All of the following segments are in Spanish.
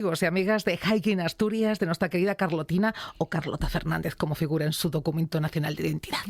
Amigos y amigas de Hiking Asturias, de nuestra querida Carlotina, o Carlota Fernández, como figura en su documento nacional de identidad.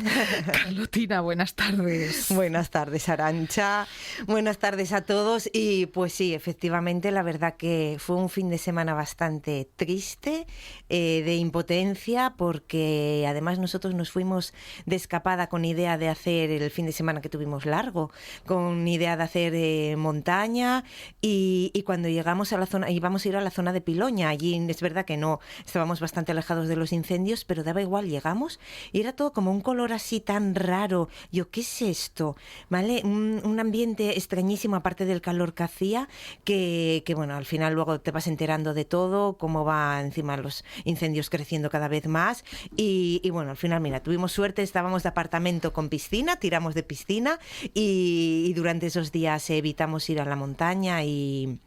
Carlotina, buenas tardes. Buenas tardes, Arantxa. Buenas tardes a todos. Y pues sí, efectivamente, la verdad que fue un fin de semana bastante triste, de impotencia, porque además nosotros nos fuimos de escapada con idea de hacer el fin de semana que tuvimos largo, con idea de hacer montaña, y cuando llegamos a la zona, íbamos a ir a la zona de Piloña. Allí es verdad que no estábamos bastante alejados de los incendios, pero daba igual, llegamos y era todo como un color así tan raro. Yo, ¿qué es esto? ¿Vale? Un ambiente extrañísimo, aparte del calor que hacía, que bueno, al final luego te vas enterando de todo, cómo va encima los incendios creciendo cada vez más y bueno, al final, mira, tuvimos suerte, estábamos de apartamento con piscina, tiramos de piscina y durante esos días evitamos ir a la montaña y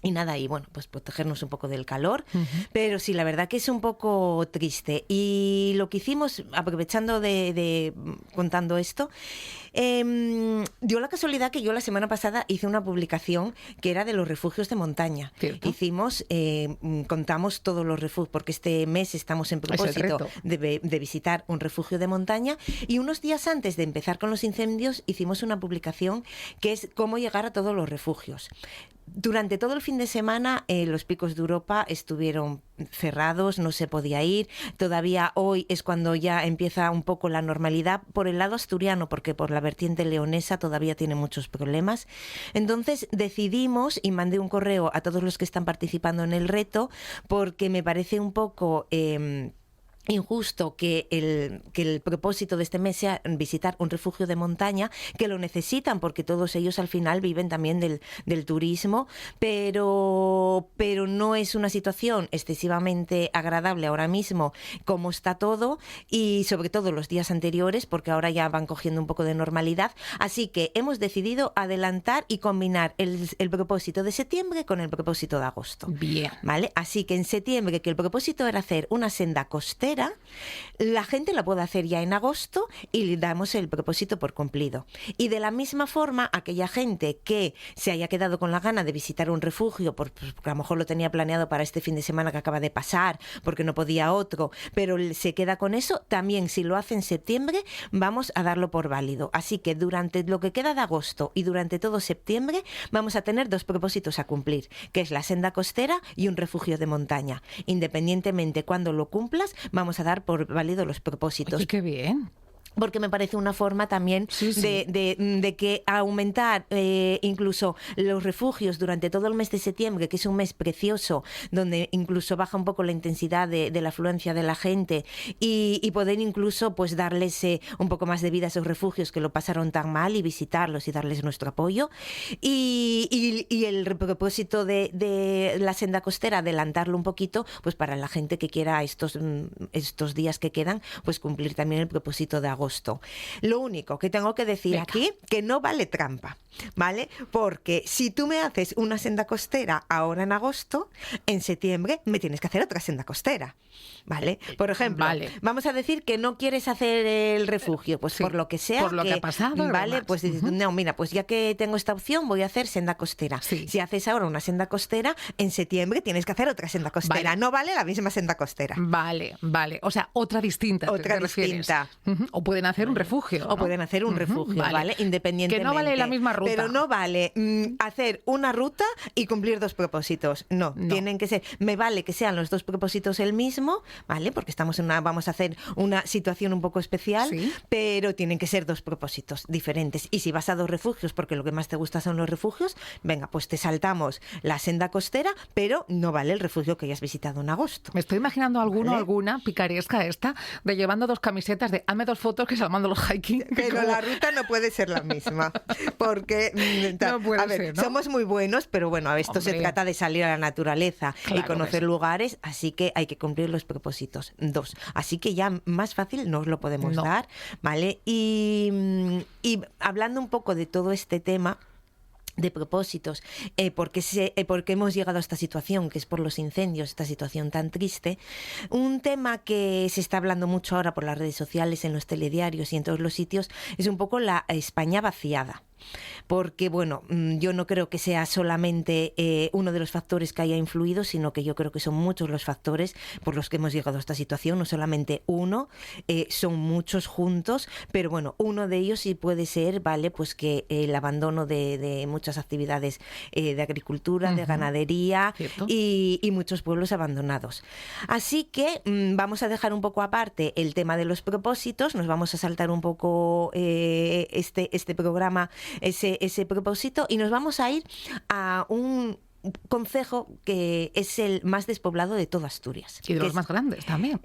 nada, y bueno, pues protegernos un poco del calor, pero sí, la verdad que es un poco triste. Y lo que hicimos, aprovechando de contando esto, dio la casualidad que yo la semana pasada hice una publicación que era de los refugios de montaña. ¿Cierto? Hicimos, contamos todos los refugios, porque este mes estamos en propósito de visitar un refugio de montaña, y unos días antes de empezar con los incendios hicimos una publicación que es cómo llegar a todos los refugios. Durante todo el fin de semana los picos de Europa estuvieron cerrados, no se podía ir. Todavía hoy es cuando ya empieza un poco la normalidad por el lado asturiano, porque por la vertiente leonesa todavía tiene muchos problemas. Entonces decidimos, y mandé un correo a todos los que están participando en el reto, porque me parece un poco injusto que el propósito de este mes sea visitar un refugio de montaña, que lo necesitan porque todos ellos al final viven también del turismo, pero no es una situación excesivamente agradable ahora mismo como está todo, y sobre todo los días anteriores, porque ahora ya van cogiendo un poco de normalidad. Así que hemos decidido adelantar y combinar el propósito de septiembre con el propósito de agosto. Bien. ¿Vale? Así que en septiembre, que el propósito era hacer una senda costera, la gente la puede hacer ya en agosto y le damos el propósito por cumplido. Y de la misma forma, aquella gente que se haya quedado con la gana de visitar un refugio, porque a lo mejor lo tenía planeado para este fin de semana que acaba de pasar, porque no podía otro, pero se queda con eso, también si lo hace en septiembre, vamos a darlo por válido. Así que durante lo que queda de agosto y durante todo septiembre, vamos a tener dos propósitos a cumplir, que es la senda costera y un refugio de montaña. Independientemente cuando lo cumplas, vamos a dar por válido los propósitos. Oye, qué bien. Porque me parece una forma también de que aumentar incluso los refugios durante todo el mes de septiembre, que es un mes precioso, donde incluso baja un poco la intensidad de la afluencia de la gente, y poder incluso pues darles un poco más de vida a esos refugios que lo pasaron tan mal, y visitarlos y darles nuestro apoyo. Y el propósito de la senda costera, adelantarlo un poquito, pues para la gente que quiera estos días que quedan, pues cumplir también el propósito de agosto. Lo único que tengo que decir aquí, que no vale trampa, ¿vale? Porque si tú me haces una senda costera ahora en agosto, en septiembre me tienes que hacer otra senda costera, ¿vale? Por ejemplo, vamos a decir que no quieres hacer el refugio, pues por lo que sea, por lo que ha pasado, ¿vale? Pues dices, no, mira, pues ya que tengo esta opción, voy a hacer senda costera. Si haces ahora una senda costera, en septiembre tienes que hacer otra senda costera. No vale la misma senda costera. Vale. O sea, otra distinta. Otra distinta. O pueden hacer un refugio. O pueden hacer un refugio, ¿vale? Independientemente. Que no vale la misma ruta. Pero no vale hacer una ruta y cumplir dos propósitos. No, tienen que ser. Me vale que sean los dos propósitos el mismo, ¿vale? Porque vamos a hacer una situación un poco especial, pero tienen que ser dos propósitos diferentes. Y si vas a dos refugios, porque lo que más te gusta son los refugios, venga, pues te saltamos la senda costera, pero no vale el refugio que hayas visitado en agosto. Me estoy imaginando alguna picaresca esta, de llevando dos camisetas de hazme dos fotos que salmando los hiking. Pero la ruta no puede ser la misma, porque no puede ser, ¿no? Somos muy buenos, pero bueno, esto se trata de salir a la naturaleza y conocer lugares, así que hay que cumplir los propósitos. Dos. Así que ya más fácil no os lo podemos dar, ¿vale? Y hablando un poco de todo este tema de propósitos, porque hemos llegado a esta situación, que es por los incendios, esta situación tan triste. Un tema que se está hablando mucho ahora por las redes sociales, en los telediarios y en todos los sitios, es un poco la España vaciada. porque bueno, yo no creo que sea solamente uno de los factores que haya influido, sino que yo creo que son muchos los factores por los que hemos llegado a esta situación, no solamente uno, son muchos juntos, pero bueno, uno de ellos sí puede ser, ¿vale? Pues que el abandono de muchas actividades de agricultura, de ganadería y muchos pueblos abandonados. Así que vamos a dejar un poco aparte el tema de los propósitos, nos vamos a saltar un poco este programa, ese propósito, y nos vamos a ir a un concejo que es el más despoblado de toda Asturias. Y de los más grandes también.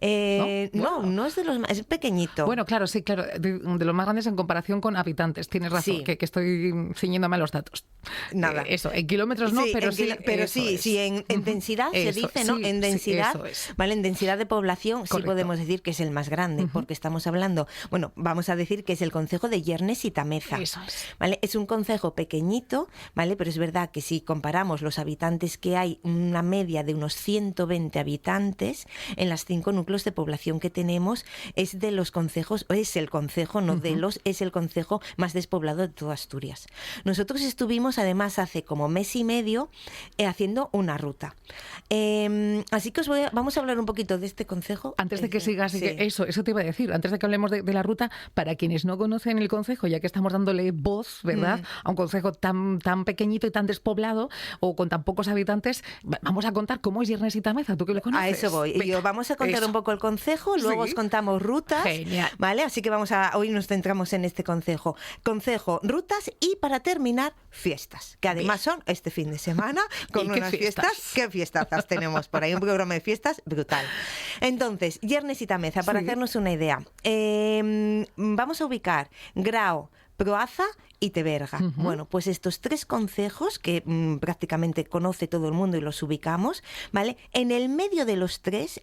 No es de los más, es pequeñito. Bueno, claro, sí, claro, de los más grandes en comparación con habitantes. Tienes razón, que estoy ciñéndome a los datos. Nada. Eso, en kilómetros no, pero sí, en densidad se dice, ¿no? En densidad, ¿vale? En densidad de población. Correcto. Sí podemos decir que es el más grande, porque estamos hablando, bueno, vamos a decir que es el concejo de Yernes y Tameza. Eso es. ¿Vale? Es un concejo pequeñito, ¿vale? Pero es verdad que si comparamos los habitantes que hay, una media de unos 120 habitantes en las 5 núcleos de población que tenemos, es de los concejos, es el concejo, no de los, es el concejo más despoblado de toda Asturias. Nosotros estuvimos además hace como mes y medio haciendo una ruta. Así que vamos a hablar un poquito de este concejo. Antes de que sigas, sí. Eso te iba a decir, antes de que hablemos de la ruta, para quienes no conocen el concejo, ya que estamos dándole voz, ¿verdad?, a un concejo tan pequeñito y tan despoblado, o con tan pocos habitantes, vamos a contar cómo es Yernes y Tameza, tú que lo conoces. A eso voy. Yo vamos a contar un poco el concejo, luego os contamos rutas. Genial. ¿Vale? Así que hoy nos centramos en este concejo. Concejo, rutas y para terminar, fiestas, que además son este fin de semana con unas fiestas. ¿Qué fiestazas tenemos por ahí? Un programa de fiestas brutal. Entonces, Yernes y Tameza, para hacernos una idea, vamos a ubicar Grao, Proaza y Teberga. Bueno, pues estos 3 concejos que prácticamente conoce todo el mundo y los ubicamos, ¿vale? En el medio de los 3,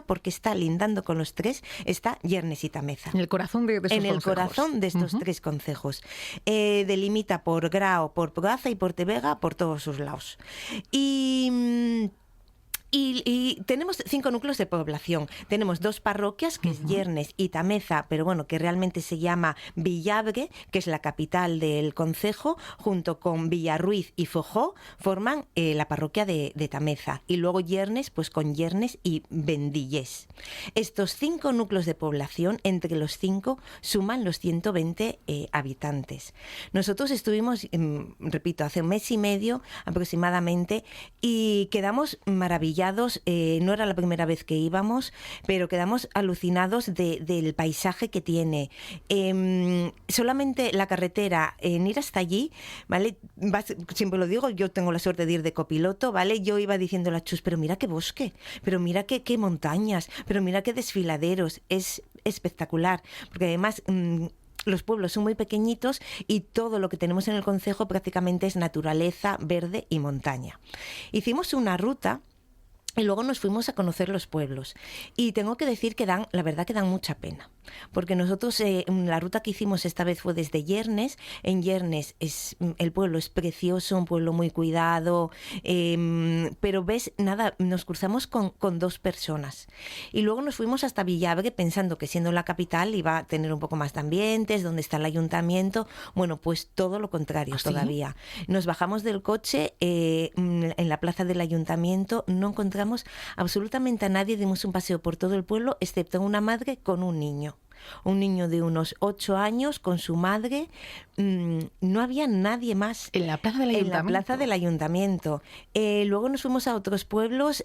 porque está lindando con los 3, está Yernes y Tameza. En el corazón de esos consejos. En el corazón de estos 3 concejos. Delimita por Grao, por Proaza y por Teberga, por todos sus lados. Y tenemos 5 núcleos de población. Tenemos 2 parroquias, que es Yernes y Tameza, pero bueno, que realmente se llama Villabre, que es la capital del concejo, junto con Villarruiz y Fojó, forman la parroquia de Tameza. Y luego Yernes, pues con Yernes y Vendillés. Estos 5 núcleos de población, entre los 5, suman los 120 habitantes. Nosotros estuvimos, repito, hace un mes y medio aproximadamente, y quedamos maravillados. No era la primera vez que íbamos, pero quedamos alucinados del paisaje que tiene. Solamente la carretera, en ir hasta allí, ¿vale? Siempre lo digo, yo tengo la suerte de ir de copiloto, ¿vale? Yo iba diciendo a la Chus, pero mira qué bosque, pero mira qué montañas, pero mira qué desfiladeros. Es espectacular, porque además los pueblos son muy pequeñitos y todo lo que tenemos en el concejo prácticamente es naturaleza, verde y montaña. Hicimos una ruta y luego nos fuimos a conocer los pueblos. Y tengo que decir que la verdad que dan mucha pena. Porque nosotros, la ruta que hicimos esta vez fue desde Yernes. En Yernes el pueblo es precioso, un pueblo muy cuidado. Pero ves, nada, nos cruzamos con 2 personas. Y luego nos fuimos hasta Villabre pensando que siendo la capital iba a tener un poco más de ambientes, donde está el ayuntamiento. Bueno, pues todo lo contrario todavía. Nos bajamos del coche en la plaza del ayuntamiento, no encontramos absolutamente a nadie, dimos un paseo por todo el pueblo, excepto una madre con un niño. Un niño de unos 8 años con su madre. No había nadie más. En la plaza del ayuntamiento. En la plaza del ayuntamiento. Luego nos fuimos a otros pueblos,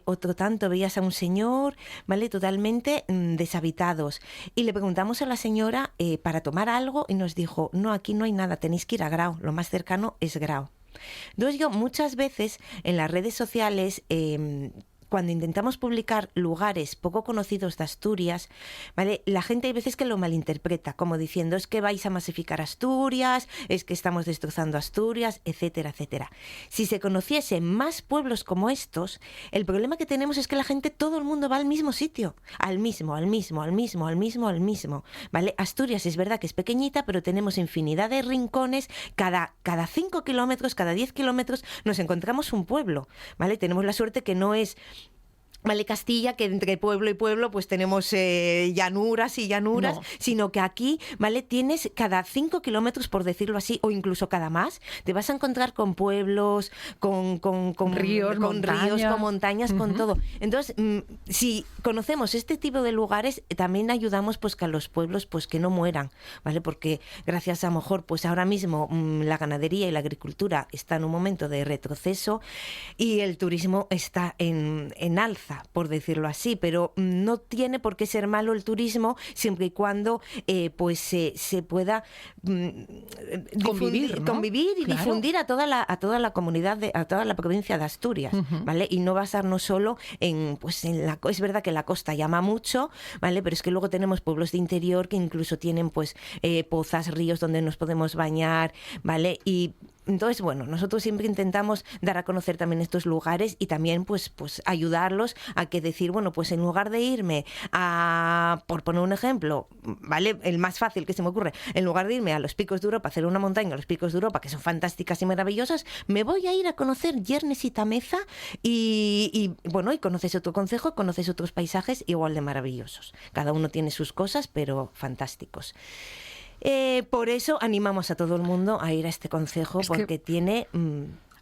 otro tanto, veías a un señor, ¿vale? Totalmente deshabitados. Y le preguntamos a la señora para tomar algo y nos dijo, no, aquí no hay nada, tenéis que ir a Grao, lo más cercano es Grao. Entonces yo muchas veces en las redes sociales, cuando intentamos publicar lugares poco conocidos de Asturias, ¿vale?, la gente hay veces que lo malinterpreta, como diciendo, es que vais a masificar Asturias, es que estamos destrozando Asturias, etcétera, etcétera. Si se conociesen más pueblos como estos, el problema que tenemos es que la gente, todo el mundo va al mismo sitio, al mismo, ¿vale? Asturias es verdad que es pequeñita, pero tenemos infinidad de rincones, cada 5 kilómetros, cada 10 kilómetros nos encontramos un pueblo, ¿vale? Tenemos la suerte que no es Vale, Castilla, que entre pueblo y pueblo pues tenemos llanuras y llanuras, sino que aquí, ¿vale? Tienes cada 5 kilómetros, por decirlo así, o incluso cada más, te vas a encontrar con pueblos, con ríos, con montañas, con todo. Entonces, si conocemos este tipo de lugares, también ayudamos pues que a los pueblos pues que no mueran, ¿vale? Porque gracias a lo mejor pues ahora mismo la ganadería y la agricultura está en un momento de retroceso y el turismo está en alza, por decirlo así, pero no tiene por qué ser malo el turismo siempre y cuando pues se pueda convivir, ¿no? convivir y claro. difundir a toda la comunidad, a toda la provincia de Asturias, ¿vale? Y no basarnos solo en es verdad que la costa llama mucho, ¿vale? Pero es que luego tenemos pueblos de interior que incluso tienen pues pozas, ríos donde nos podemos bañar, ¿vale? Y entonces, bueno, nosotros siempre intentamos dar a conocer también estos lugares y también pues ayudarlos a que decir, bueno, pues en lugar de irme a, por poner un ejemplo, ¿vale? El más fácil que se me ocurre, en lugar de irme a los Picos de Europa, hacer una montaña a los Picos de Europa, que son fantásticas y maravillosas, me voy a ir a conocer Yernes y Tameza y bueno, y conoces otro concejo, conoces otros paisajes igual de maravillosos. Cada uno tiene sus cosas, pero fantásticos. Por eso animamos a todo el mundo a ir a este concejo, porque tiene...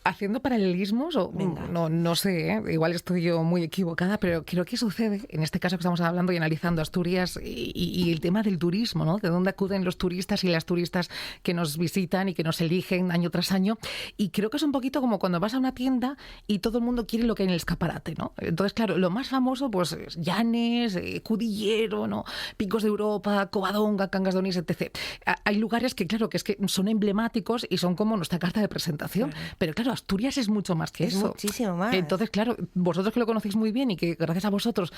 Haciendo paralelismos, o no sé, igual estoy yo muy equivocada, pero creo que sucede, en este caso que estamos hablando y analizando Asturias y el tema del turismo, ¿no? De dónde acuden los turistas y las turistas que nos visitan y que nos eligen año tras año. Y creo que es un poquito como cuando vas a una tienda y todo el mundo quiere lo que hay en el escaparate, ¿no? Entonces, claro, lo más famoso, pues, es Llanes, Cudillero, ¿no? Picos de Europa, Covadonga, Cangas de Onís, etc. Hay lugares que, claro, que es que son emblemáticos y son como nuestra carta de presentación. Pero claro, Asturias es mucho más que eso. Muchísimo más. Entonces, claro, vosotros que lo conocéis muy bien y que gracias a vosotros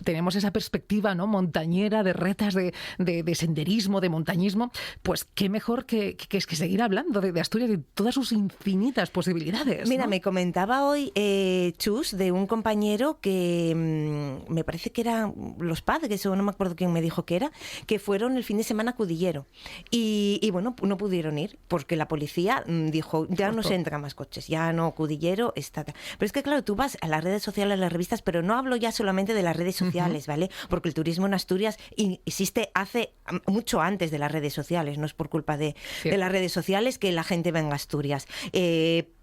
tenemos esa perspectiva, ¿no? Montañera, de retas, de senderismo, de montañismo, pues qué mejor que seguir hablando de Asturias, de todas sus infinitas posibilidades, ¿no? Mira, me comentaba hoy Chus, de un compañero que me parece que eran los padres, o no me acuerdo quién me dijo que era, que fueron el fin de semana a Cudillero. Y bueno, no pudieron ir porque la policía dijo, ya no se entran más coches, ya no, Cudillero está... Pero es que claro, tú vas a las redes sociales, a las revistas, pero no hablo ya solamente de las redes sociales, ¿vale? Porque el turismo en Asturias existe hace mucho antes de las redes sociales, no es por culpa de las redes sociales que la gente venga a Asturias.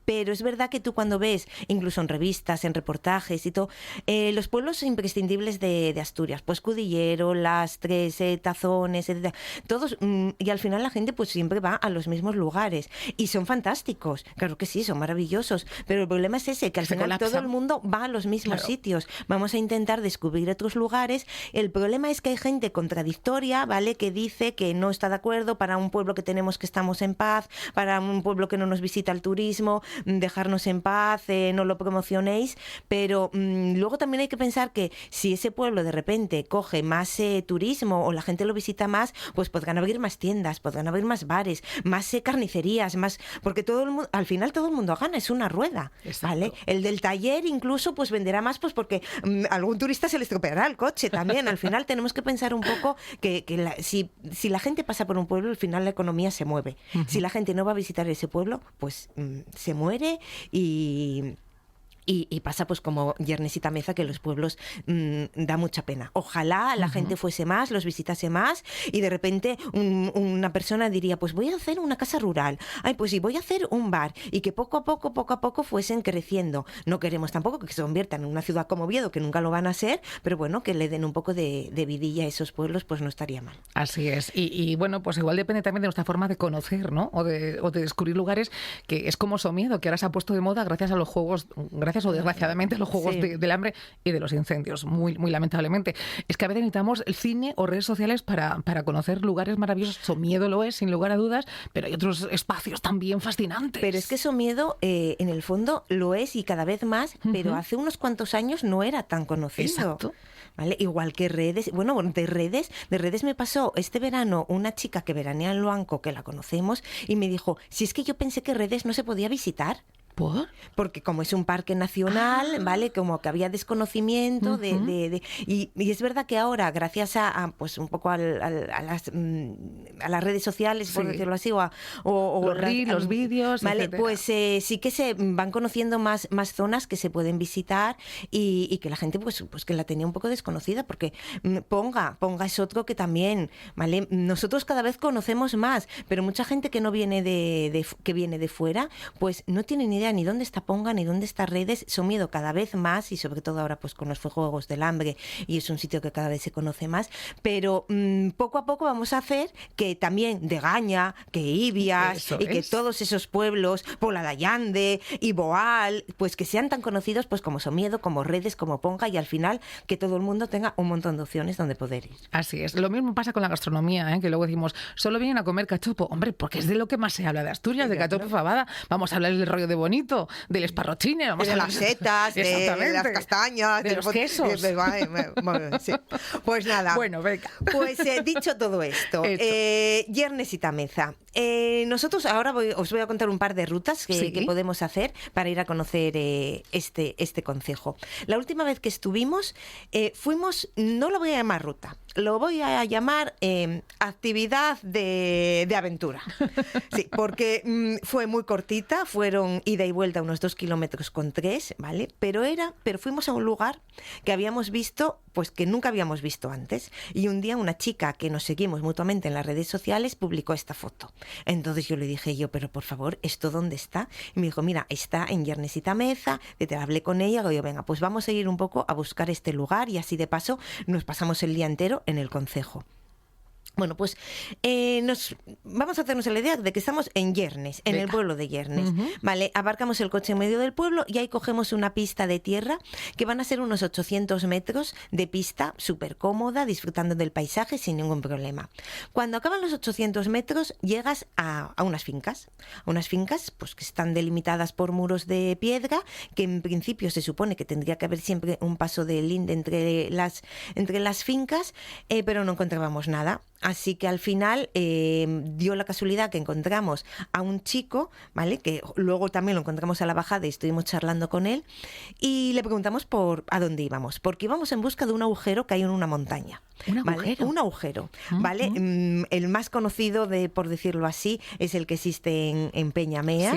Pero es verdad que tú cuando ves, incluso en revistas, en reportajes y todo, los pueblos imprescindibles de Asturias, pues Cudillero, Lastres, Tazones, etc. Todos, y al final la gente pues siempre va a los mismos lugares. Y son fantásticos, claro que sí, son maravillosos. Pero el problema es ese, que al final todo el mundo va a los mismos sitios. Vamos a intentar descubrir otros lugares. El problema es que hay gente contradictoria, ¿vale? Que dice que no está de acuerdo para un pueblo que tenemos que estamos en paz, para un pueblo que no nos visita el turismo, dejarnos en paz, no lo promocionéis, pero luego también hay que pensar que si ese pueblo de repente coge más turismo o la gente lo visita más, pues podrán abrir más tiendas, podrán abrir más bares, más carnicerías, más, porque todo el mundo, al final todo el mundo gana, es una rueda, ¿vale? El del taller incluso pues venderá más, pues porque algún turista se le estropeará el coche también. Al final tenemos que pensar un poco que si la gente pasa por un pueblo, al final la economía se mueve. Si la gente no va a visitar ese pueblo, pues se mueve y pasa pues como Yernes y Tameza, que los pueblos da mucha pena. Ojalá la gente fuese más, los visitase más y de repente una persona diría, pues voy a hacer una casa rural, ay, pues sí, voy a hacer un bar, y que poco a poco fuesen creciendo. No queremos tampoco que se conviertan en una ciudad como Oviedo, que nunca lo van a ser, pero bueno, que le den un poco de vidilla a esos pueblos, pues no estaría mal. Así es. Y bueno, pues igual depende también de nuestra forma de conocer, ¿no? O de descubrir lugares, que es como Somiedo, que ahora se ha puesto de moda gracias a los juegos, gracias o desgraciadamente a los juegos del hambre y de los incendios, muy lamentablemente. Es que a veces necesitamos el cine o redes sociales para conocer lugares maravillosos. Somiedo lo es, sin lugar a dudas, pero hay otros espacios también fascinantes. Pero es que Somiedo, en el fondo, lo es y cada vez más, pero hace unos cuantos años no era tan conocido. Exacto. ¿Vale? Igual que Redes. Bueno, de Redes me pasó este verano una chica que veranea en Loanco, que la conocemos, y me dijo, si es que yo pensé que Redes no se podía visitar. ¿Por? Porque como es un parque nacional, ¿vale? Como que había desconocimiento y es verdad que ahora, gracias pues un poco a las redes sociales, por decirlo así, o los reels, los vídeos, ¿vale? etcétera. Pues sí que se van conociendo más zonas que se pueden visitar y que la gente pues que la tenía un poco desconocida, porque Ponga es otro que también, ¿vale? Nosotros cada vez conocemos más, pero mucha gente que no viene que viene de fuera, pues no tiene ni idea ni dónde está Ponga, ni dónde está Redes. Son miedo cada vez más, y sobre todo ahora pues con los Juegos del Hambre, y es un sitio que cada vez se conoce más, pero poco a poco vamos a hacer que también Degaña, que Ibias y que todos esos pueblos, Pola de Allande y Boal, pues que sean tan conocidos pues como Somiedo, como Redes, como Ponga, y al final que todo el mundo tenga un montón de opciones donde poder ir. Así es. Lo mismo pasa con la gastronomía, que luego decimos, solo vienen a comer cachopo. Hombre, porque es de lo que más se habla de Asturias, de cachopo y fabada. Vamos a hablar del rollo de Bonito, del esparrochine, vamos de las setas, de las castañas, de los quesos. Sí. Pues nada. Bueno, venga. Pues dicho todo esto, Llernes y Tameza. Nosotros ahora os voy a contar un par de rutas que podemos hacer para ir a conocer este concejo. La última vez que estuvimos, fuimos, no lo voy a llamar ruta, lo voy a llamar actividad de aventura. Sí, porque fue muy cortita, fueron ida y vuelta unos 2,3 kilómetros, ¿vale? Pero fuimos a un lugar que habíamos visto, pues que nunca habíamos visto antes. Y un día una chica que nos seguimos mutuamente en las redes sociales publicó esta foto. Entonces yo le dije pero por favor, ¿esto dónde está? Y me dijo, mira, está en Llernes y Tameza. Te hablé con ella, y yo, venga, pues vamos a ir un poco a buscar este lugar, y así de paso nos pasamos el día entero en el concejo. Bueno, pues vamos a hacernos la idea de que estamos en Llernes, en el pueblo de Llernes, ¿vale? Abarcamos el coche en medio del pueblo y ahí cogemos una pista de tierra que van a ser unos 800 metros de pista súper cómoda, disfrutando del paisaje sin ningún problema. Cuando acaban los 800 metros llegas a unas fincas pues que están delimitadas por muros de piedra, que en principio se supone que tendría que haber siempre un paso de linde entre las fincas, pero no encontrábamos nada. Así que al final dio la casualidad que encontramos a un chico, ¿vale? Que luego también lo encontramos a la bajada y estuvimos charlando con él, y le preguntamos a dónde íbamos, porque íbamos en busca de un agujero que hay en una montaña. Un agujero, ¿vale? El más conocido, por decirlo así, es el que existe en Peñamea,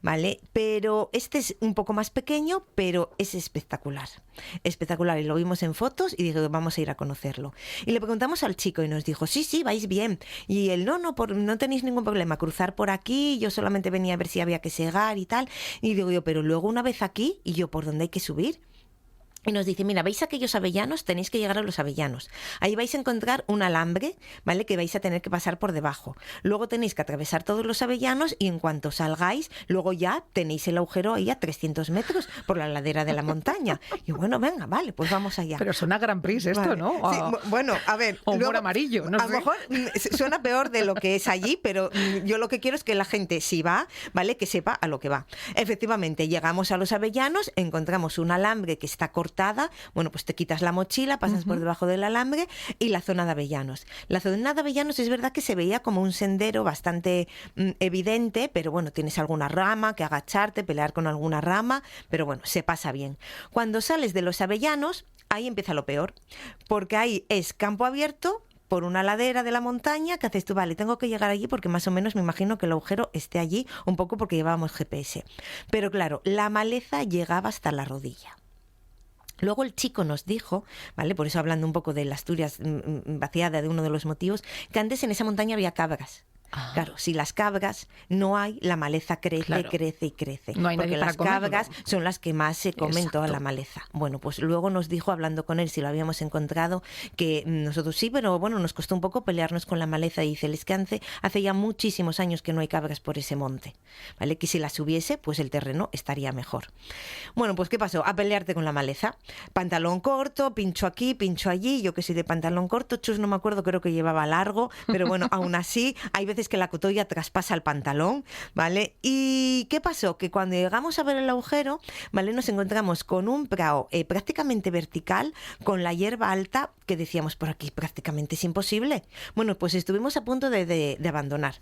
¿vale? Pero este es un poco más pequeño, pero es espectacular. Espectacular, y lo vimos en fotos y dije, vamos a ir a conocerlo. Y le preguntamos al chico y nos dijo, sí, vais bien. Y él, no tenéis ningún problema, cruzar por aquí, yo solamente venía a ver si había que segar y tal. Y digo yo, pero luego una vez aquí, y yo, ¿por dónde hay que subir? Y nos dice, mira, ¿veis aquellos avellanos? Tenéis que llegar a los avellanos. Ahí vais a encontrar un alambre, ¿vale? Que vais a tener que pasar por debajo. Luego tenéis que atravesar todos los avellanos, y en cuanto salgáis, luego ya tenéis el agujero ahí a 300 metros por la ladera de la montaña. Y bueno, venga, vale, pues vamos allá. Pero suena Grand Prix esto, vale. ¿no? Sí, bueno, a ver. O humor amarillo, no sé. A lo mejor suena peor de lo que es allí, pero yo lo que quiero es que la gente, si va, ¿vale? Que sepa a lo que va. Efectivamente, llegamos a los avellanos, encontramos un alambre que está cortada. Bueno, pues te quitas la mochila, pasas por debajo del alambre, y la zona de avellanos. La zona de avellanos es verdad que se veía como un sendero bastante evidente, pero bueno, tienes alguna rama que agacharte, pelear con alguna rama, pero bueno, se pasa bien. Cuando sales de los avellanos, ahí empieza lo peor, porque ahí es campo abierto por una ladera de la montaña, que haces tú, vale, tengo que llegar allí porque más o menos me imagino que el agujero esté allí, un poco porque llevábamos GPS. Pero claro, la maleza llegaba hasta la rodilla. Luego el chico nos dijo, ¿vale? Por eso, hablando un poco de la Asturias vaciada, de uno de los motivos, que antes en esa montaña había cabras. Claro, si las cabras no hay, la maleza crece, crece y crece. No hay porque nadie para las cabras comerlo. son las que más se comen toda la maleza. Bueno, pues luego nos dijo, hablando con él, si lo habíamos encontrado, que nosotros sí, pero bueno, nos costó un poco pelearnos con la maleza. Y dice, es que hace ya muchísimos años que no hay cabras por ese monte, ¿vale? Que si las hubiese, pues el terreno estaría mejor. Bueno, pues ¿qué pasó? A pelearte con la maleza. Pantalón corto, pincho aquí, pincho allí. Yo que soy de pantalón corto, Chus no me acuerdo, creo que llevaba largo, pero bueno, aún así, hay veces que la cotolla traspasa el pantalón, ¿vale? ¿Y qué pasó? Que cuando llegamos a ver el agujero, ¿vale? Nos encontramos con un prado prácticamente vertical, con la hierba alta, que decíamos, por aquí prácticamente es imposible. Bueno, pues estuvimos a punto de abandonar.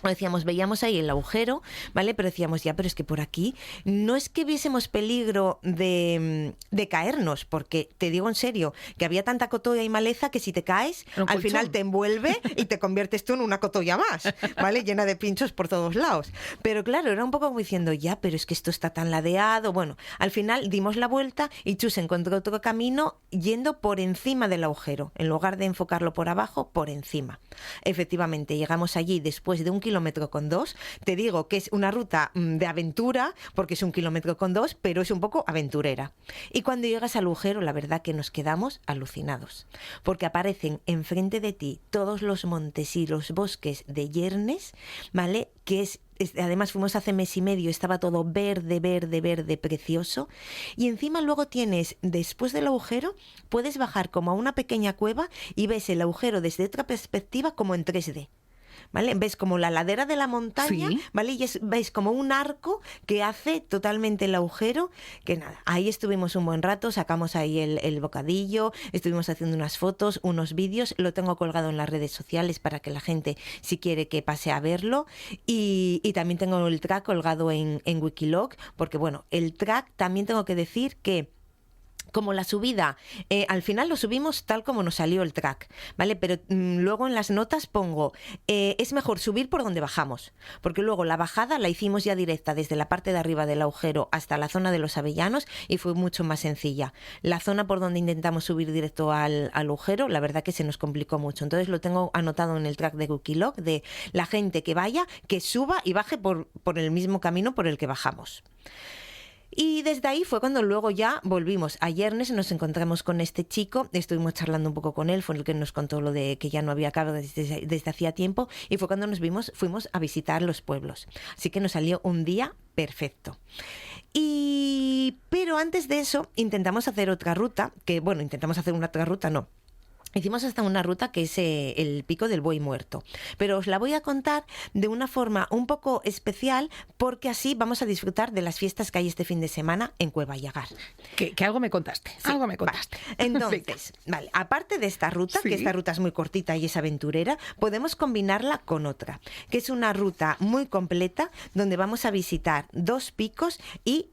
decíamos, veíamos ahí el agujero, ¿vale? Pero decíamos, ya, pero es que por aquí no es que viésemos peligro de caernos, porque te digo en serio, que había tanta cotolla y maleza que si te caes, al final te envuelve y te conviertes tú en una cotolla más, ¿vale? Llena de pinchos por todos lados. Pero claro, era un poco como diciendo, ya, pero es que esto está tan ladeado. Bueno, al final dimos la vuelta y Chus encontró otro camino yendo por encima del agujero, en lugar de enfocarlo por abajo, por encima. Efectivamente, llegamos allí después de 1,2 kilómetros. Te digo que es una ruta de aventura, porque es 1,2 kilómetros, pero es un poco aventurera. Y cuando llegas al agujero, la verdad que nos quedamos alucinados, porque aparecen enfrente de ti todos los montes y los bosques de Yernes, ¿vale? Además fuimos hace mes y medio, estaba todo verde, verde, verde, precioso. Y encima luego tienes, después del agujero, puedes bajar como a una pequeña cueva y ves el agujero desde otra perspectiva como en 3D. ¿Vale? Ves como la ladera de la montaña, sí, ¿vale? Y veis como un arco que hace totalmente el agujero, que nada, ahí estuvimos un buen rato, sacamos ahí el bocadillo, estuvimos haciendo unas fotos, unos vídeos, lo tengo colgado en las redes sociales para que la gente, si quiere, que pase a verlo, y también tengo el track colgado en Wikiloc, porque bueno, el track también tengo que decir que como la subida, al final lo subimos tal como nos salió el track, ¿vale? Pero luego en las notas pongo, es mejor subir por donde bajamos, porque luego la bajada la hicimos ya directa desde la parte de arriba del agujero hasta la zona de los Avellanos y fue mucho más sencilla. La zona por donde intentamos subir directo al agujero, la verdad que se nos complicó mucho. Entonces lo tengo anotado en el track de Wikiloc, de la gente que vaya, que suba y baje por el mismo camino por el que bajamos. Y desde ahí fue cuando luego ya volvimos a Yernes, nos encontramos con este chico, estuvimos charlando un poco con él, fue el que nos contó lo de que ya no había carga desde hacía tiempo, y fue cuando fuimos a visitar los pueblos. Así que nos salió un día perfecto. Pero antes de eso intentamos hacer otra ruta, no. Hicimos hasta una ruta que es el Pico del Buey Muerto, pero os la voy a contar de una forma un poco especial porque así vamos a disfrutar de las fiestas que hay este fin de semana en Cueva Llagar. Que algo me contaste, sí, algo me contaste. Vale. Entonces, vale, aparte de esta ruta, sí, que esta ruta es muy cortita y es aventurera, podemos combinarla con otra, que es una ruta muy completa donde vamos a visitar 2 picos y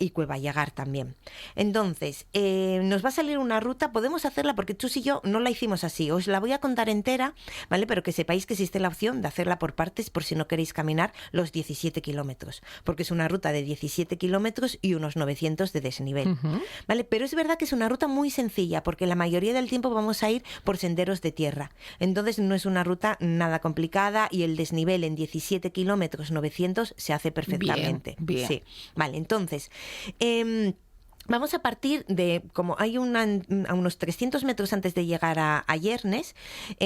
Cueva Llagar también. Entonces, nos va a salir una ruta, podemos hacerla porque Chus y yo no la hicimos así, os la voy a contar entera, ¿vale? Pero que sepáis que existe la opción de hacerla por partes por si no queréis caminar los 17 kilómetros, porque es una ruta de 17 kilómetros y unos 900 de desnivel, ¿vale? Pero es verdad que es una ruta muy sencilla, porque la mayoría del tiempo vamos a ir por senderos de tierra, entonces no es una ruta nada complicada y el desnivel en 17 kilómetros 900 se hace perfectamente. Bien. Sí, vale, entonces... vamos a partir de, como hay a unos 300 metros antes de llegar a Yernes,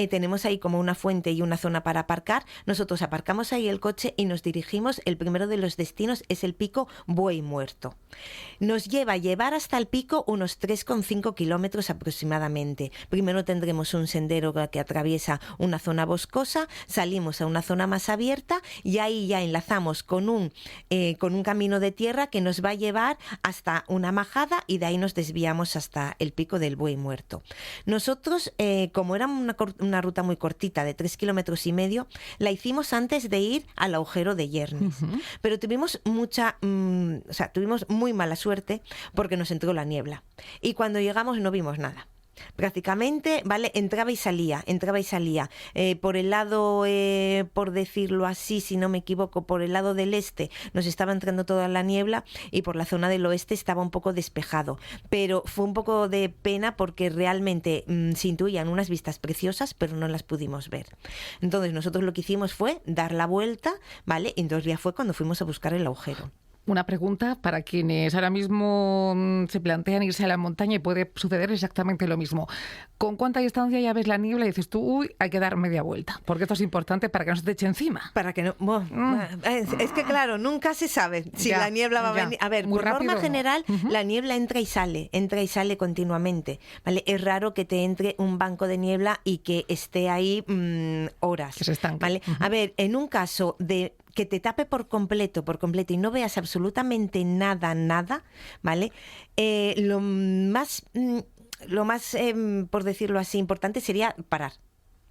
tenemos ahí como una fuente y una zona para aparcar. Nosotros aparcamos ahí el coche y nos dirigimos, el primero de los destinos es el Pico Buey Muerto. Nos lleva a llevar hasta el pico unos 3,5 kilómetros aproximadamente. Primero tendremos un sendero que atraviesa una zona boscosa, salimos a una zona más abierta y ahí ya enlazamos con un camino de tierra que nos va a llevar hasta una majada y de ahí nos desviamos hasta el Pico del Buey Muerto. Nosotros, como era una ruta muy cortita de 3,5 kilómetros, la hicimos antes de ir al agujero de Yernes. Pero tuvimos tuvimos muy mala suerte porque nos entró la niebla. Y cuando llegamos no vimos nada. Prácticamente, ¿vale? Entraba y salía. Por el lado, por decirlo así, si no me equivoco, por el lado del este nos estaba entrando toda la niebla y por la zona del oeste estaba un poco despejado. Pero fue un poco de pena porque realmente se intuían unas vistas preciosas, pero no las pudimos ver. Entonces nosotros lo que hicimos fue dar la vuelta, ¿vale? Y entonces ya fue cuando fuimos a buscar el agujero. Una pregunta para quienes ahora mismo se plantean irse a la montaña y puede suceder exactamente lo mismo. ¿Con cuánta distancia ya ves la niebla y dices tú, uy, hay que dar media vuelta? Porque esto es importante para que no se te eche encima. Para que no... Es que claro, nunca se sabe si la niebla va a venir. A ver, por norma general, la niebla entra y sale continuamente, ¿vale? Es raro que te entre un banco de niebla y que esté ahí horas. Que se estanque. ¿Vale? A ver, en un caso de que te tape por completo y no veas absolutamente nada, ¿vale? Lo más, por decirlo así, importante sería parar.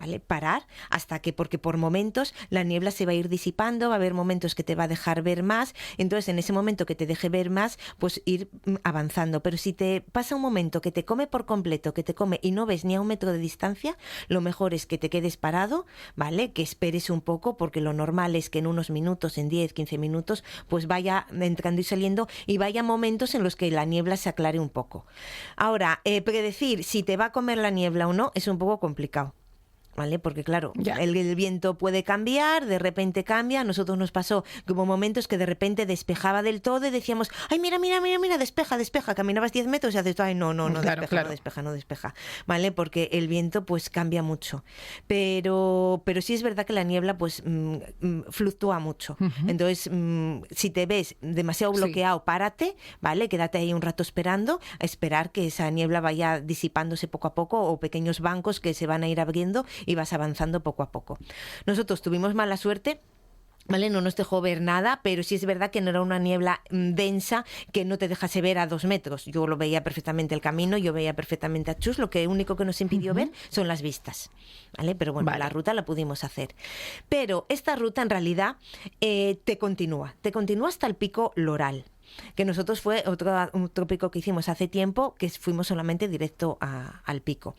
¿vale? Parar hasta que, porque por momentos la niebla se va a ir disipando, va a haber momentos que te va a dejar ver más, entonces en ese momento que te deje ver más, pues ir avanzando. Pero si te pasa un momento que te come por completo, que te come y no ves ni a 1 metro de distancia, lo mejor es que te quedes parado, ¿vale? Que esperes un poco, porque lo normal es que en unos minutos, en 10, 15 minutos, pues vaya entrando y saliendo y vaya momentos en los que la niebla se aclare un poco. Ahora, predecir si te va a comer la niebla o no es un poco complicado. ¿Vale? Porque claro, el viento puede cambiar, de repente cambia. A nosotros nos pasó que hubo momentos que de repente despejaba del todo y decíamos, ay, mira, despeja. Caminabas 10 metros y haces, ay, no, no despeja. ¿Vale? Porque el viento pues cambia mucho. Pero sí es verdad que la niebla pues fluctúa mucho. Entonces, si te ves demasiado bloqueado, párate, ¿vale? Quédate ahí un rato esperando, a esperar que esa niebla vaya disipándose poco a poco, o pequeños bancos que se van a ir abriendo y vas avanzando poco a poco. Nosotros tuvimos mala suerte, ¿vale? No nos dejó ver nada, pero sí es verdad que no era una niebla densa que no te dejase ver a 2 metros. Yo lo veía perfectamente el camino, yo veía perfectamente a Chus, lo que único que nos impidió ver son las vistas, ¿vale? Pero bueno, la ruta la pudimos hacer. Pero esta ruta en realidad te continúa hasta el pico Loral, que nosotros fue otro pico que hicimos hace tiempo, que fuimos solamente directo al pico.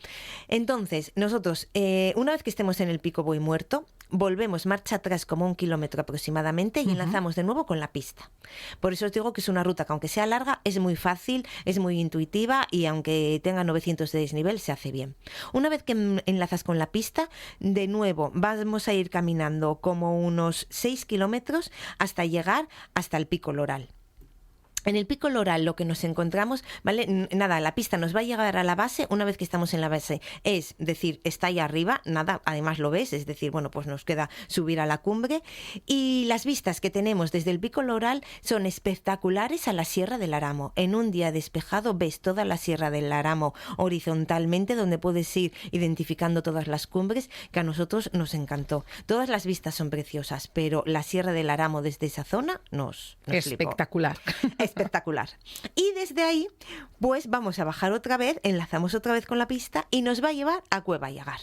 Entonces, nosotros, una vez que estemos en el pico Buey Muerto, volvemos marcha atrás como 1 kilómetro aproximadamente y enlazamos de nuevo con la pista. Por eso os digo que es una ruta que, aunque sea larga, es muy fácil, es muy intuitiva, y aunque tenga 900 de desnivel, se hace bien. Una vez que enlazas con la pista, de nuevo vamos a ir caminando como unos 6 kilómetros hasta llegar hasta el pico Loral. En el pico Loral lo que nos encontramos, ¿vale? Nada, la pista nos va a llegar a la base. Una vez que estamos en la base, es decir, está ahí arriba, nada, además lo ves, es decir, bueno, pues nos queda subir a la cumbre, y las vistas que tenemos desde el pico Loral son espectaculares a la Sierra del Aramo. En un día despejado ves toda la Sierra del Aramo horizontalmente, donde puedes ir identificando todas las cumbres, que a nosotros nos encantó. Todas las vistas son preciosas, pero la Sierra del Aramo desde esa zona nos espectacular. Espectacular. Y desde ahí, pues vamos a bajar otra vez, enlazamos otra vez con la pista y nos va a llevar a Cueva Yagar.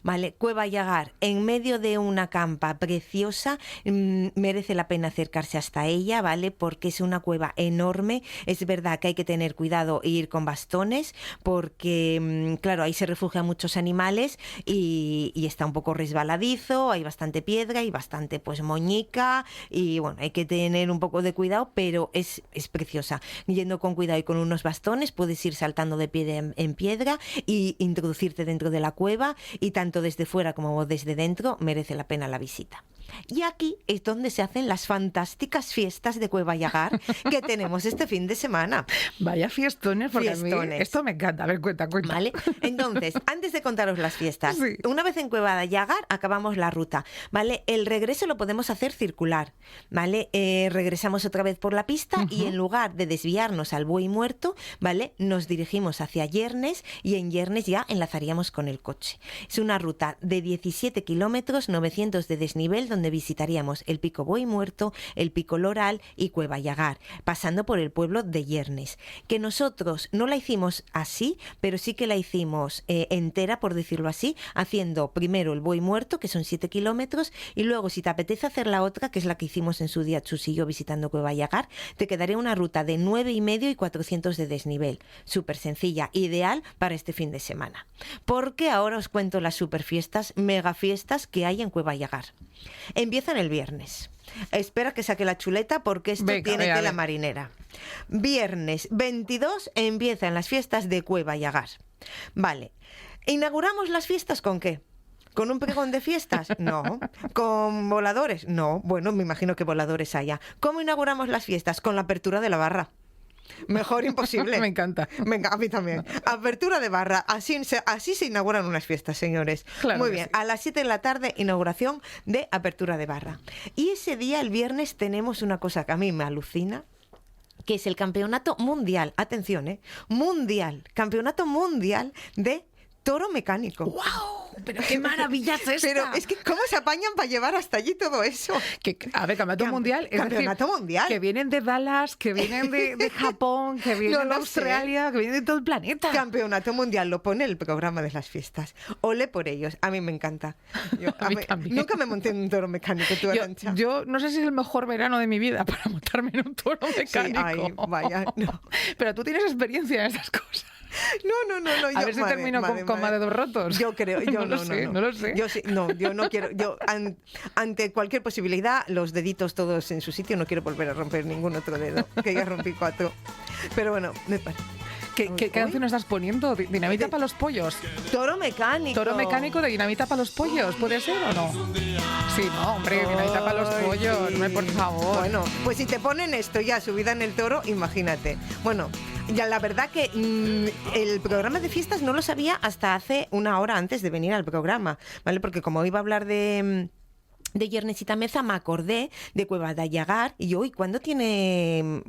¿Vale? Cueva Yagar, en medio de una campa preciosa, merece la pena acercarse hasta ella, ¿vale? Porque es una cueva enorme. Es verdad que hay que tener cuidado e ir con bastones, porque, claro, ahí se refugian muchos animales y está un poco resbaladizo, hay bastante piedra y bastante, pues, moñica, y bueno, hay que tener un poco de cuidado, pero es preciosa. Yendo con cuidado y con unos bastones, puedes ir saltando de piedra en piedra y introducirte dentro de la cueva, y tanto desde fuera como desde dentro merece la pena la visita. Y aquí es donde se hacen las fantásticas fiestas de Cueva Yagar que tenemos este fin de semana. Vaya fiestones, porque a mí esto me encanta. A ver, cuenta. ¿Vale? Entonces, antes de contaros las fiestas, una vez en Cueva Yagar acabamos la ruta, ¿vale? El regreso lo podemos hacer circular, ¿vale? Regresamos otra vez por la pista y en lugar de desviarnos al Buey Muerto, ¿vale? Nos dirigimos hacia Yernes, y en Yernes ya enlazaríamos con el coche. Es una ruta de 17 kilómetros, 900 de desnivel, donde visitaríamos el pico Buey Muerto, el pico Loral y Cueva Yagar, pasando por el pueblo de Yernes, que nosotros no la hicimos así, pero sí que la hicimos entera, por decirlo así, haciendo primero el Buey Muerto, que son 7 kilómetros, y luego, si te apetece hacer la otra, que es la que hicimos en su día Chus y yo visitando Cueva Yagar, te quedaría una ruta de 9,5 y 400 de desnivel, súper sencilla, ideal para este fin de semana. Porque ahora os cuento las super fiestas, mega fiestas que hay en Cueva Yagar. Empiezan el viernes. Espera que saque la chuleta, porque esto tiene tela marinera. Viernes 22 empiezan las fiestas de Cueva Yagar. Vale. ¿Inauguramos las fiestas con qué? ¿Con un pregón de fiestas? No. ¿Con voladores? No. Bueno, me imagino que voladores haya. ¿Cómo inauguramos las fiestas? Con la apertura de la barra. Mejor imposible. Me encanta. Venga, a mí también. Apertura de barra. Así se inauguran unas fiestas, señores. Claro. Muy bien. Sí. A las 7 de la tarde, inauguración de apertura de barra. Y ese día, el viernes, tenemos una cosa que a mí me alucina, que es el campeonato mundial. Atención, mundial. Campeonato mundial de toro mecánico. ¡Wow! Pero qué maravilla es esta. Pero es que ¿cómo se apañan para llevar hasta allí todo eso? A ver, campeonato mundial. Es Campeonato decir, mundial. Que vienen de Dallas, que vienen de Japón, que vienen de Australia, que vienen de todo el planeta. Campeonato mundial, lo pone el programa de las fiestas. Ole por ellos. A mí me encanta. A mí también. Nunca me monté en un toro mecánico, tú, Arantxa. Yo no sé si es el mejor verano de mi vida para montarme en un toro mecánico. Sí, ay, vaya, no. Pero tú tienes experiencia en estas cosas. No. A ver si termino con más de 2 rotos. Yo creo, yo no lo sé. Yo no quiero, ante cualquier posibilidad, los deditos todos en su sitio, no quiero volver a romper ningún otro dedo, que ya rompí 4. Pero bueno, me parece. ¿Qué canción estás poniendo? ¿Dinamita para los pollos? Toro mecánico. Toro mecánico de Dinamita para los pollos, ¿puede ser o no? Sí, no, hombre, Dinamita para los pollos, por favor. Bueno, pues si te ponen esto ya subida en el toro, imagínate. Bueno, ya la verdad que el programa de fiestas no lo sabía hasta hace una hora antes de venir al programa, ¿vale? Porque como iba a hablar de Yernesita Meza, me acordé de Cueva de Ayagar y yo, ¿y cuándo tienen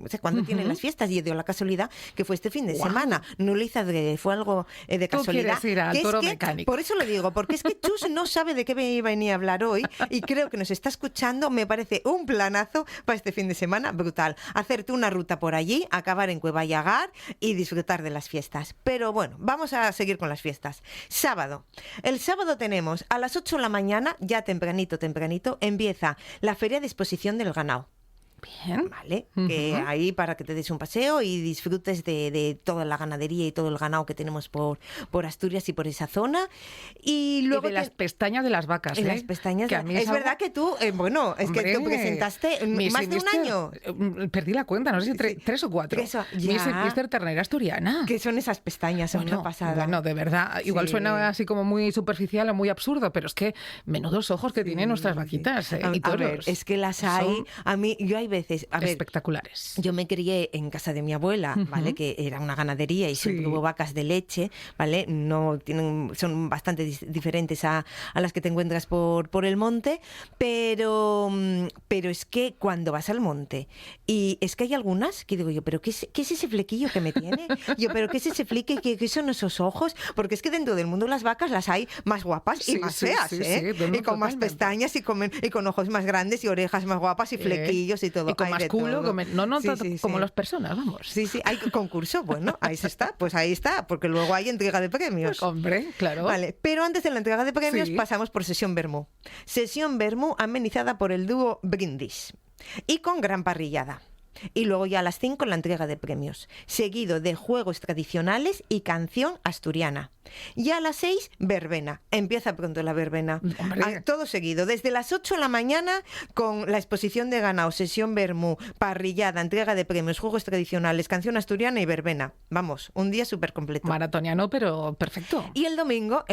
las fiestas? Y dio la casualidad que fue este fin de semana. No lo hice adrede, fue algo de casualidad. ¿Tú quieres ir al toro mecánico? Por eso lo digo, porque es que Chus no sabe de qué venía a hablar hoy y creo que nos está escuchando. Me parece un planazo para este fin de semana brutal. Hacerte una ruta por allí, acabar en Cueva de Ayagar y disfrutar de las fiestas. Pero bueno, vamos a seguir con las fiestas. Sábado. El sábado tenemos a las 8 de la mañana, ya tempranito, empieza la Feria de Exposición del Ganado. Bien. Vale, que ahí para que te des un paseo y disfrutes de toda la ganadería y todo el ganado que tenemos por Asturias y por esa zona. Y luego de las pestañas de las vacas, ¿eh? Las pestañas. Que a mí es verdad que tú, que tú presentaste más de un año. Perdí la cuenta, no sé si 3 o 4. Mister Ternera Asturiana. ¿Qué son esas pestañas? Son una pasada. Bueno, de verdad, igual suena así como muy superficial o muy absurdo, pero es que menudos ojos que tienen nuestras vaquitas y toros. A ver, es que las hay, yo hay veces, espectaculares. Yo me crié en casa de mi abuela, ¿vale? Que era una ganadería y siempre hubo vacas de leche, ¿vale? Son bastante diferentes a las que te encuentras por el monte, pero es que cuando vas al monte y es que hay algunas que digo yo, pero ¿qué es ese flequillo que me tiene? ¿Pero qué es ese fleque? ¿Qué son esos ojos? Porque es que dentro del mundo de las vacas las hay más guapas y más feas, ¿eh? Y con más pestañas y con ojos más grandes y orejas más guapas y flequillos y todo. Y con más culo, no tanto como las personas, vamos. Sí, hay concurso, bueno, ahí está, porque luego hay entrega de premios. Pues, hombre, claro. Vale, pero antes de la entrega de premios pasamos por Sesión Vermú. Sesión Vermú amenizada por el dúo Brindis y con gran parrillada. Y luego ya a las 5 la entrega de premios, seguido de juegos tradicionales y canción asturiana. Y a las 6, verbena. Empieza pronto la verbena. Todo seguido, desde las 8 de la mañana con la exposición de ganado, sesión vermú, parrillada, entrega de premios, juegos tradicionales, canción asturiana y verbena. Vamos, un día súper completo. Maratoniano, pero perfecto. Y el domingo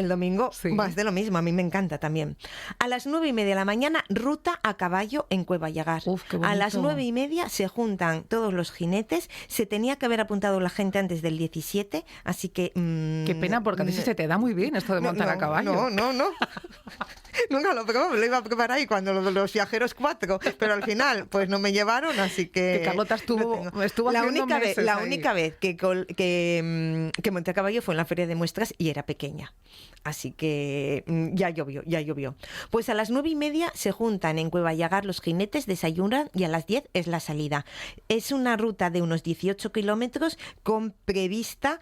más de lo mismo, a mí me encanta también. A las 9:30 de la mañana, ruta a caballo en Cueva Llagar. A las 9:30 se juntan todos los jinetes. Se tenía que haber apuntado la gente antes del 17, así que... Qué pena, porque a ti se te da muy bien esto de montar a caballo. No. Nunca lo probé, me lo iba a preparar ahí cuando los viajeros 4, pero al final pues no me llevaron, así que Carlota estuvo la haciendo única vez que monté a caballo fue en la feria de muestras y era pequeña, así que ya llovió. Pues a las 9:30 se juntan en Cueva Llagar los jinetes, desayunan y a las 10 es la salida. Es una ruta de unos 18 kilómetros con prevista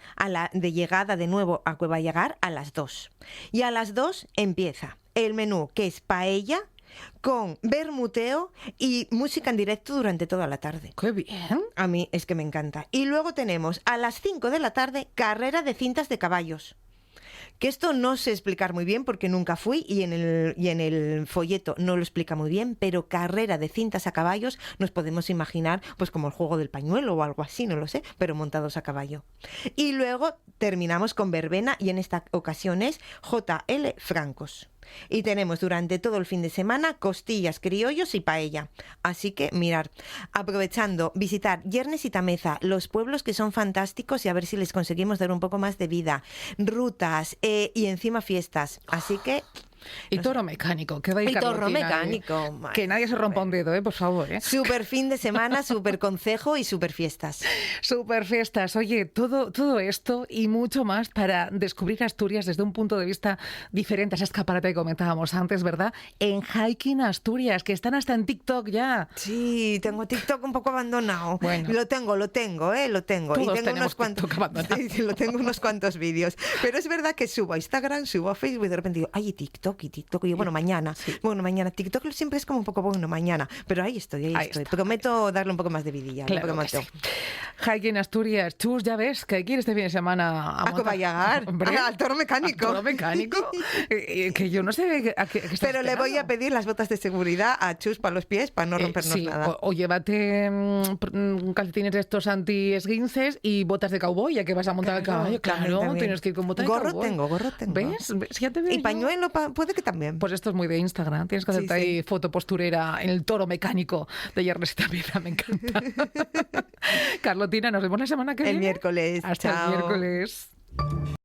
de llegada de nuevo a Cueva Llagar a las 2. Y a las 2 empieza el menú, que es paella con bermuteo y música en directo durante toda la tarde. ¡Qué bien! A mí es que me encanta. Y luego tenemos a las 5 de la tarde carrera de cintas de caballos. Que esto no sé explicar muy bien porque nunca fui y en el folleto no lo explica muy bien, pero carrera de cintas a caballos nos podemos imaginar pues como el juego del pañuelo o algo así, no lo sé, pero montados a caballo. Y luego terminamos con verbena y en esta ocasión es J.L. Francos. Y tenemos durante todo el fin de semana costillas, criollos y paella. Así que, mirar, aprovechando, visitar Yernesita Meza, los pueblos que son fantásticos y a ver si les conseguimos dar un poco más de vida, rutas y encima fiestas. Así que Y No toro sé. mecánico, que va a ir Y toro Carlotina, mecánico. Madre que nadie se rompa un dedo, por favor. Súper fin de semana, súper concejo y súper fiestas. Super fiestas. Oye, todo esto y mucho más para descubrir Asturias desde un punto de vista diferente a esa escaparate que comentábamos antes, ¿verdad? En Hiking Asturias, que están hasta en TikTok ya. Sí, tengo TikTok un poco abandonado. Bueno. Lo tengo. Lo tengo. Y Todos tengo tenemos unos cuantos. TikTok abandonado. Sí, lo tengo unos cuantos vídeos. Pero es verdad que subo a Instagram, subo a Facebook y de repente digo, ay, TikTok. Y yo, bueno, mañana. Bueno, mañana. TikTok siempre es como un poco, bueno, mañana. Pero ahí estoy. Está. Prometo darle un poco más de vidilla. Claro que sí. Hiking Asturias. Chus, ya ves que hay que ir este fin de semana A Coballagar, al toro mecánico. ¿Al toro mecánico? Que yo no sé a qué estás Pero le voy a esperando. pedir las botas de seguridad a Chus para los pies para no rompernos Sí, nada. o llévate calcetines de estos anti-esguinces y botas de cowboy, ya que vas a montar el caballo. Claro, también. tienes que ir con botas de Gorro cowboy. gorro tengo. ¿Ves? Ya te veo Y yo. pañuelo puede que también. Pues esto es muy de Instagram. Tienes que hacerte Sí, ahí foto posturera en el toro mecánico de Yernesita Piedra. Me encanta. Carlotina, nos vemos la semana que El viene. miércoles. Hasta Chao. el miércoles.